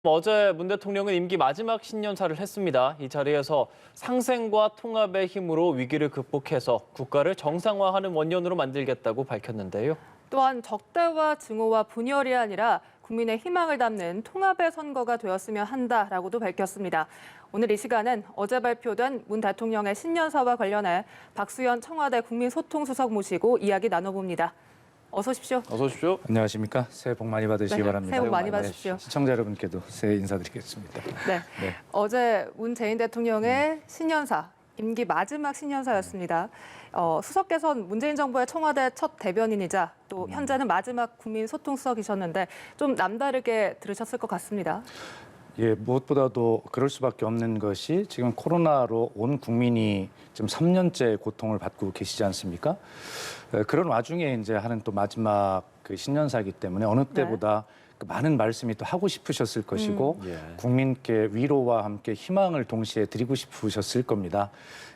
어제 문 대통령은 임기 마지막 신년사를 했습니다. 이 자리에서 상생과 통합의 힘으로 위기를 극복해서 국가를 정상화하는 원년으로 만들겠다고 밝혔는데요. 또한 적대와 증오와 분열이 아니라 국민의 희망을 담는 통합의 선거가 되었으면 한다라고도 밝혔습니다. 오늘 이 시간은 어제 발표된 문 대통령의 신년사와 관련해 박수현 청와대 국민소통수석 모시고 이야기 나눠봅니다. 어서 오십시오. 어서 오십시오. 안녕하십니까. 새해 복 많이 받으시기 바랍니다. 새해 복 많이 받으십시오. 시청자 여러분께도 새해 인사드리겠습니다. 네. 어제 문재인 대통령의 신년사, 임기 마지막 신년사였습니다. 수석께서는 문재인 정부의 청와대 첫 대변인이자 또 현재는 마지막 국민소통수석이셨는데 좀 남다르게 들으셨을 것 같습니다. 예, 무엇보다도 그럴 수밖에 없는 것이 지금 코로나로 온 국민이 지금 3년째 고통을 받고 계시지 않습니까? 그런 와중에 이제 하는 또 마지막 그 신년사이기 때문에 어느 때보다 그 많은 말씀이 또 하고 싶으셨을 것이고 국민께 위로와 함께 희망을 동시에 드리고 싶으셨을 겁니다.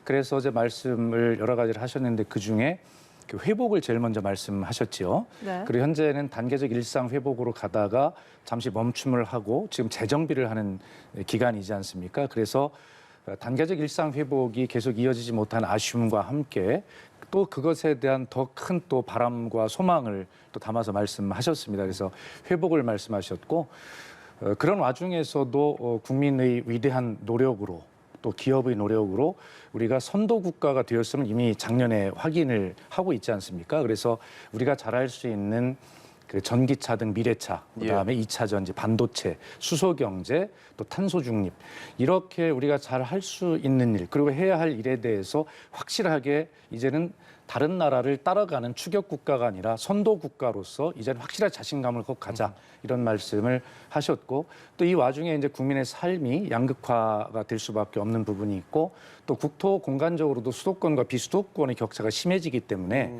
그래서 어제 말씀을 여러 가지를 하셨는데 그중에 그 회복을 제일 먼저 말씀하셨지요. 그리고 현재는 단계적 일상 회복으로 가다가 잠시 멈춤을 하고 지금 재정비를 하는 기간이지 않습니까? 그래서 단계적 일상 회복이 계속 이어지지 못한 아쉬움과 함께 또 그것에 대한 더 큰 또 바람과 소망을 또 담아서 말씀하셨습니다. 그래서 회복을 말씀하셨고 그런 와중에서도 국민의 위대한 노력으로 또 기업의 노력으로 우리가 선도 국가가 되었음을 이미 작년에 확인을 하고 있지 않습니까? 그래서 우리가 잘할 수 있는 그 전기차 등 미래차, 그다음에 2차 전지, 반도체, 수소 경제, 또 탄소 중립 이렇게 우리가 잘 할 수 있는 일 그리고 해야 할 일에 대해서 확실하게 이제는 다른 나라를 따라가는 추격 국가가 아니라 선도 국가로서 이제는 확실한 자신감을 갖고 가자 이런 말씀을 하셨고 또 이 와중에 이제 국민의 삶이 양극화가 될 수밖에 없는 부분이 있고 또 국토 공간적으로도 수도권과 비수도권의 격차가 심해지기 때문에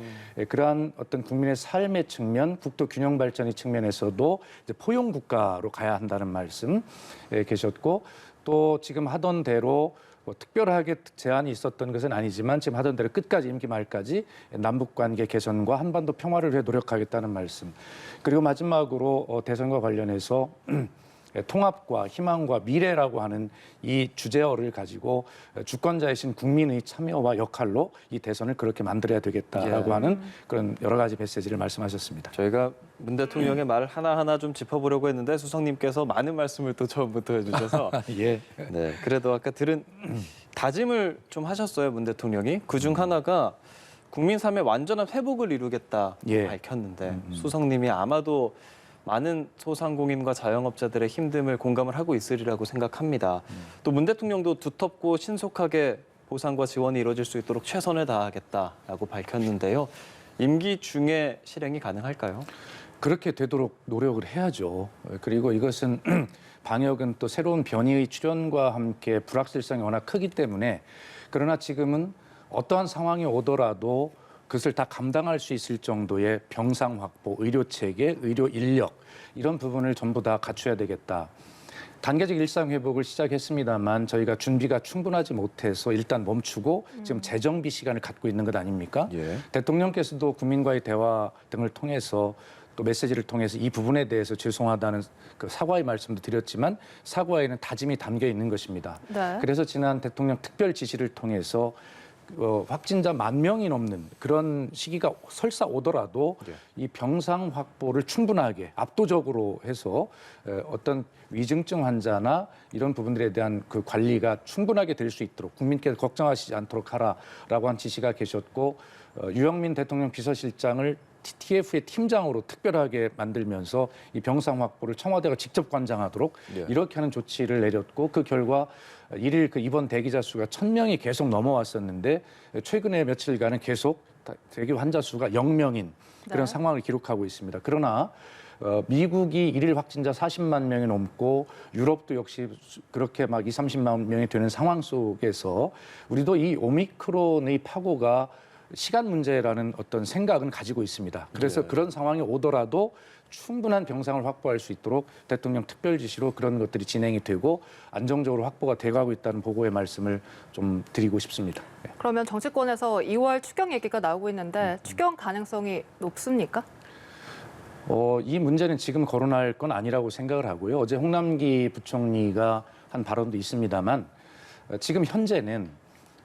그러한 어떤 국민의 삶의 측면, 국토 균형 발전의 측면에서도 이제 포용 국가로 가야 한다는 말씀 계셨고 또 지금 하던 대로 뭐 특별하게 제한이 있었던 것은 아니지만 지금 하던 대로 끝까지 임기 말까지 남북관계 개선과 한반도 평화를 위해 노력하겠다는 말씀. 그리고 마지막으로 대선과 관련해서 통합과 희망과 미래라고 하는 이 주제어를 가지고 주권자이신 국민의 참여와 역할로 이 대선을 그렇게 만들어야 되겠다라고 하는 그런 여러 가지 메시지를 말씀하셨습니다. 저희가 문 대통령의 말을 하나하나 좀 짚어보려고 했는데 수석님께서 많은 말씀을 또 처음부터 해주셔서 예. 네, 그래도 아까 들은 다짐을 좀 하셨어요, 문 대통령이. 그중 하나가 국민 삶의 완전한 회복을 이루겠다 밝혔는데 수석님이 아마도 많은 소상공인과 자영업자들의 힘듦을 공감을 하고 있으리라고 생각합니다. 또 문 대통령도 두텁고 신속하게 보상과 지원이 이루어질 수 있도록 최선을 다하겠다라고 밝혔는데요. 임기 중에 실행이 가능할까요? 그렇게 되도록 노력을 해야죠. 그리고 이것은 방역은 또 새로운 변이의 출현과 함께 불확실성이 워낙 크기 때문에 그러나 지금은 어떠한 상황이 오더라도 그것을 다 감당할 수 있을 정도의 병상 확보, 의료 체계, 의료 인력 이런 부분을 전부 다 갖춰야 되겠다. 단계적 일상 회복을 시작했습니다만 저희가 준비가 충분하지 못해서 일단 멈추고 지금 재정비 시간을 갖고 있는 것 아닙니까? 대통령께서도 국민과의 대화 등을 통해서 또 메시지를 통해서 이 부분에 대해서 죄송하다는 그 사과의 말씀도 드렸지만 사과에는 다짐이 담겨 있는 것입니다. 그래서 지난 대통령 특별 지시를 통해서 확진자 10,000명이 넘는 그런 시기가 설사 오더라도 이 병상 확보를 충분하게 압도적으로 해서 어떤 위중증 환자나 이런 부분들에 대한 그 관리가 충분하게 될 수 있도록 국민께서 걱정하시지 않도록 하라라고 한 지시가 계셨고 유영민 대통령 비서실장을 TF의 팀장으로 특별하게 만들면서 이 병상 확보를 청와대가 직접 관장하도록 이렇게 하는 조치를 내렸고 그 결과 일일 그 입원 대기자 수가 1,000명이 계속 넘어왔었는데 최근에 며칠간은 계속 대기 환자 수가 0명인 그런 상황을 기록하고 있습니다. 그러나 미국이 일일 확진자 40만 명이 넘고 유럽도 역시 그렇게 막 30만 명이 되는 상황 속에서 우리도 이 오미크론의 파고가 시간 문제라는 어떤 생각은 가지고 있습니다. 그래서 그런 상황이 오더라도 충분한 병상을 확보할 수 있도록 대통령 특별 지시로 그런 것들이 진행이 되고 안정적으로 확보가 돼가고 있다는 보고의 말씀을 좀 드리고 싶습니다. 그러면 정치권에서 2월 추경 얘기가 나오고 있는데 추경 가능성이 높습니까? 이 문제는 지금 거론할 건 아니라고 생각을 하고요. 어제 홍남기 부총리가 한 발언도 있습니다만 지금 현재는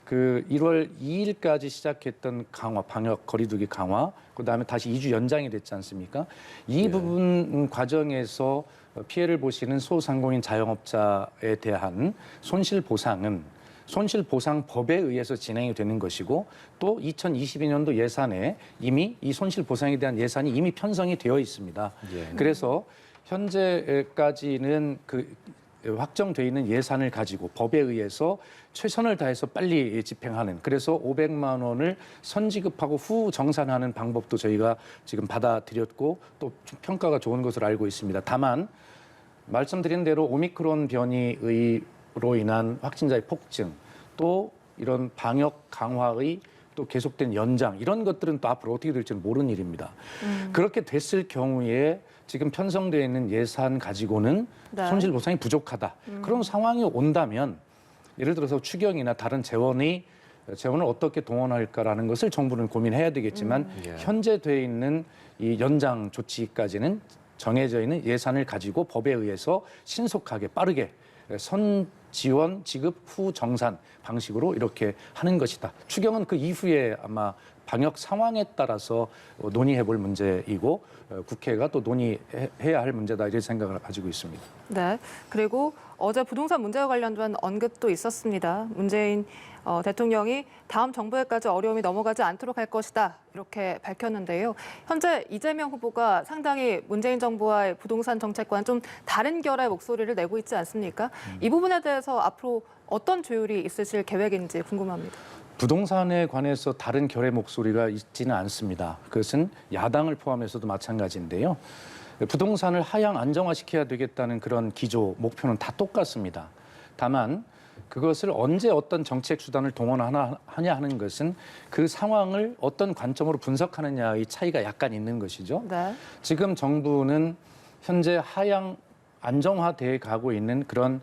그 1월 2일까지 시작했던 강화, 방역 거리두기 강화, 그다음에 다시 2주 연장이 됐지 않습니까? 이 부분 과정에서 피해를 보시는 소상공인 자영업자에 대한 손실보상은 손실보상법에 의해서 진행이 되는 것이고 또 2022년도 예산에 이미 이 손실보상에 대한 예산이 이미 편성이 되어 있습니다. 그래서 현재까지는 그 확정돼 있는 예산을 가지고 법에 의해서 최선을 다해서 빨리 집행하는, 그래서 500만 원을 선지급하고 후 정산하는 방법도 저희가 지금 받아들였고 또 평가가 좋은 것으로 알고 있습니다. 다만 말씀드린 대로 오미크론 변이로 인한 확진자의 폭증, 또 이런 방역 강화의 또 계속된 연장, 이런 것들은 또 앞으로 어떻게 될지는 모르는 일입니다. 그렇게 됐을 경우에 지금 편성되어 있는 예산 가지고는 네. 손실보상이 부족하다. 그런 상황이 온다면 예를 들어서 추경이나 다른 재원을 어떻게 동원할까라는 것을 정부는 고민해야 되겠지만 현재 돼 있는 이 연장 조치까지는 정해져 있는 예산을 가지고 법에 의해서 신속하게 빠르게 선지원 지급 후 정산 방식으로 이렇게 하는 것이다. 추경은 그 이후에 아마 방역 상황에 따라서 논의해 볼 문제이고 국회가 또 논의해야 할 문제다, 이런 생각을 가지고 있습니다. 네. 그리고 어제 부동산 문제와 관련된 언급도 있었습니다. 문재인 대통령이 다음 정부에까지 어려움이 넘어가지 않도록 할 것이다, 이렇게 밝혔는데요. 현재 이재명 후보가 상당히 문재인 정부와의 부동산 정책과는 좀 다른 결의 목소리를 내고 있지 않습니까? 이 부분에 대해서 앞으로 어떤 조율이 있으실 계획인지 궁금합니다. 부동산에 관해서 다른 결의 목소리가 있지는 않습니다. 그것은 야당을 포함해서도 마찬가지인데요. 부동산을 하향 안정화시켜야 되겠다는 그런 기조, 목표는 다 똑같습니다. 다만 그것을 언제 어떤 정책 수단을 동원하냐 하는 것은 그 상황을 어떤 관점으로 분석하느냐의 차이가 약간 있는 것이죠. 네. 지금 정부는 현재 하향 안정화돼 가고 있는 그런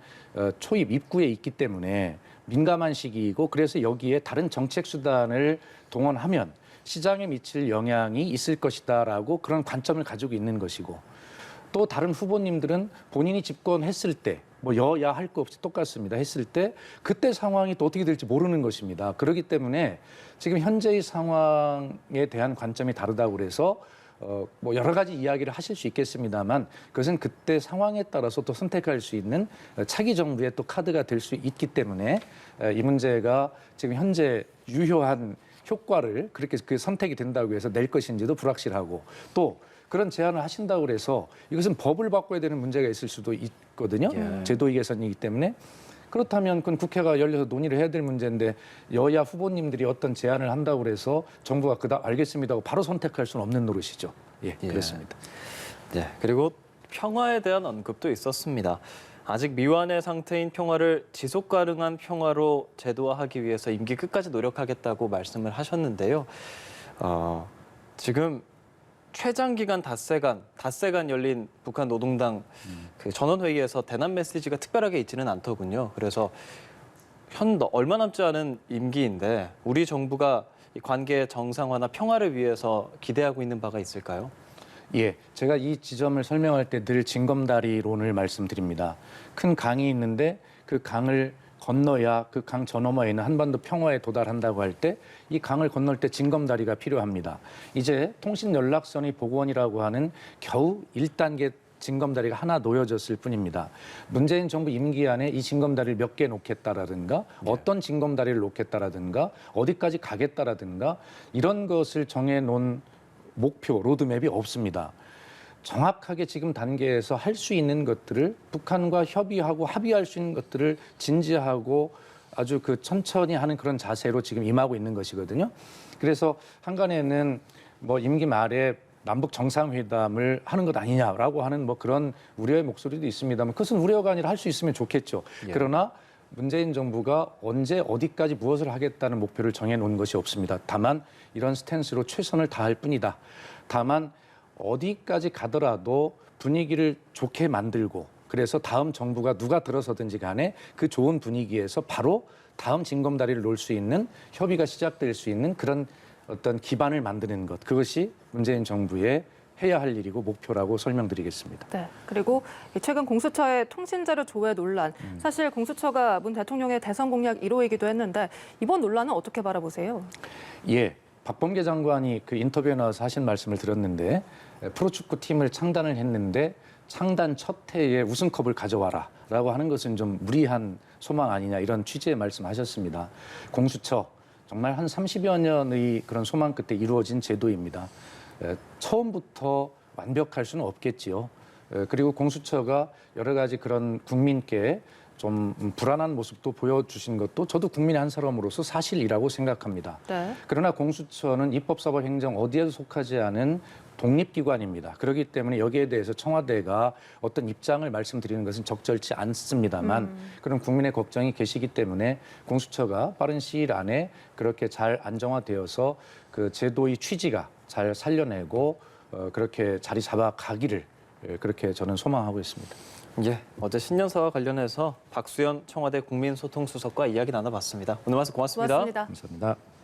초입 입구에 있기 때문에 민감한 시기이고, 그래서 여기에 다른 정책 수단을 동원하면 시장에 미칠 영향이 있을 것이다라고 그런 관점을 가지고 있는 것이고, 또 다른 후보님들은 본인이 집권했을 때 뭐 여야 할 거 없이 똑같습니다. 했을 때 그때 상황이 또 어떻게 될지 모르는 것입니다. 그렇기 때문에 지금 현재의 상황에 대한 관점이 다르다고 그래서 뭐 여러 가지 이야기를 하실 수 있겠습니다만 그것은 그때 상황에 따라서 또 선택할 수 있는 차기 정부의 또 카드가 될 수 있기 때문에 이 문제가 지금 현재 유효한 효과를 그렇게 그 선택이 된다고 해서 낼 것인지도 불확실하고, 또 그런 제안을 하신다고 해서 이것은 법을 바꿔야 되는 문제가 있을 수도 있거든요. 제도의 개선이기 때문에. 그렇다면 그건 국회가 열려서 논의를 해야 될 문제인데 여야 후보님들이 어떤 제안을 한다고 해서 정부가 그다 알겠습니다 하고 바로 선택할 수는 없는 노릇이죠. 그렇습니다. 네, 그리고 평화에 대한 언급도 있었습니다. 아직 미완의 상태인 평화를 지속 가능한 평화로 제도화하기 위해서 임기 끝까지 노력하겠다고 말씀을 하셨는데요. 지금 최장기간 닷새간 열린 북한 노동당 그 전원회의에서 대남 메시지가 특별하게 있지는 않더군요. 그래서 얼마 남지 않은 임기인데 우리 정부가 이 관계 정상화나 평화를 위해서 기대하고 있는 바가 있을까요? 제가 이 지점을 설명할 때 늘 징검다리론을 말씀드립니다. 큰 강이 있는데 그 강을 건너야 그 강 저 너머에 있는 한반도 평화에 도달한다고 할 때 이 강을 건널 때 징검다리가 필요합니다. 이제 통신연락선의 복원이라고 하는 겨우 1단계 징검다리가 하나 놓여졌을 뿐입니다. 문재인 정부 임기 안에 이 징검다리를 몇 개 놓겠다라든가 어떤 징검다리를 놓겠다라든가 어디까지 가겠다라든가 이런 것을 정해놓은 목표, 로드맵이 없습니다. 정확하게 지금 단계에서 할 수 있는 것들을 북한과 협의하고 합의할 수 있는 것들을 진지하고 아주 그 천천히 하는 그런 자세로 지금 임하고 있는 것이거든요. 그래서 한간에는 뭐 임기 말에 남북 정상회담을 하는 것 아니냐라고 하는 뭐 그런 우려의 목소리도 있습니다만 그것은 우려가 아니라 할 수 있으면 좋겠죠. 그러나 문재인 정부가 언제 어디까지 무엇을 하겠다는 목표를 정해놓은 것이 없습니다. 다만 이런 스탠스로 최선을 다할 뿐이다. 다만 어디까지 가더라도 분위기를 좋게 만들고 그래서 다음 정부가 누가 들어서든지 간에 그 좋은 분위기에서 바로 다음 징검다리를 놓을 수 있는 협의가 시작될 수 있는 그런 어떤 기반을 만드는 것, 그것이 문재인 정부의 해야 할 일이고 목표라고 설명드리겠습니다. 네. 그리고 최근 공수처의 통신자료 조회 논란, 사실 공수처가 문 대통령의 대선 공약 1호이기도 했는데 이번 논란은 어떻게 바라보세요? 예, 박범계 장관이 그 인터뷰에 나와서 하신 말씀을 들었는데 프로축구 팀을 창단을 했는데 창단 첫 해에 우승컵을 가져와라라고 하는 것은 좀 무리한 소망 아니냐 이런 취지의 말씀하셨습니다. 공수처 정말 한 30여 년의 그런 소망 끝에 이루어진 제도입니다. 처음부터 완벽할 수는 없겠지요. 그리고 공수처가 여러 가지 그런 국민께 좀 불안한 모습도 보여주신 것도 저도 국민의 한 사람으로서 사실이라고 생각합니다. 네. 그러나 공수처는 입법사법행정 어디에도 속하지 않은 독립기관입니다. 그렇기 때문에 여기에 대해서 청와대가 어떤 입장을 말씀드리는 것은 적절치 않습니다만 그런 국민의 걱정이 계시기 때문에 공수처가 빠른 시일 안에 그렇게 잘 안정화되어서 그 제도의 취지가 잘 살려내고 그렇게 자리 잡아가기를 그렇게 저는 소망하고 있습니다. 예, 어제 신년사와 관련해서 박수현 청와대 국민소통수석과 이야기 나눠봤습니다. 오늘 말씀 고맙습니다. 고맙습니다. 감사합니다.